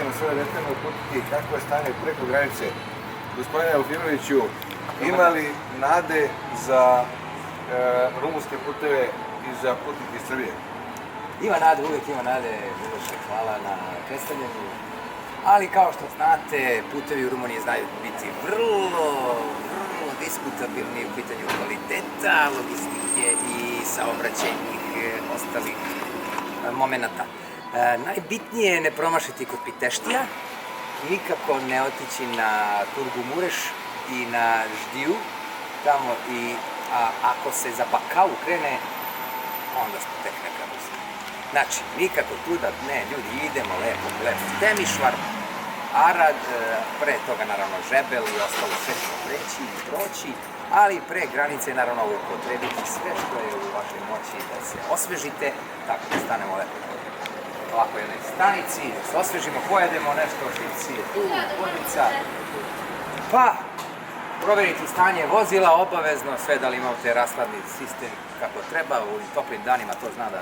će nas sve detaljno uputiti kako je stanje preko granice. Gospodine Alfiroviću, ima li nade za rumunske puteve i za putnike iz Srbije? Ima nade, uvijek ima nade, Miloše, hvala na predstavljanju. Ali kao što znate, putevi u Rumuniji znaju biti vrlo diskutabilni u pitanju kvaliteta, logistike i saobraćajnih ostalih momenata. Najbitnije je ne promašiti kod Piteštija, nikako ne otići na Turgu Mureš i na Ždiju, tamo i ako se za Bakau krene, onda smo tek neka Rusija. Znači, nikako tu da ne, ljudi, idemo lepo, Temišvar, Arad, pre toga naravno Žebel i ostalo sve ćemo preći i proći, ali pre granice naravno upotrebiti sve što je u vašoj moći da se osvežite, tako da stanemo lepo ovako jednoj stanici, da se osvežimo, pojedemo nešto, šipsi je tu, podnica, pa proveriti stanje vozila, obavezno sve da li imate rashladni sistem kako treba, u toplim danima to zna da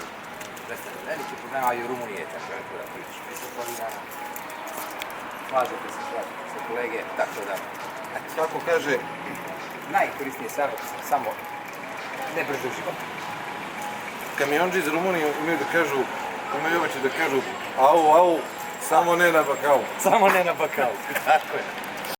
predstavlja veliki problem, a i u Rumuniji je tako da pričam. Slažete se sa kolege, tako da... Kako kaže, najkorisnije samo ne brzo život. kamionđi iz Rumunije imaju običaj da kažu au, samo ne na Bakau. Samo ne na Bakau, tako je.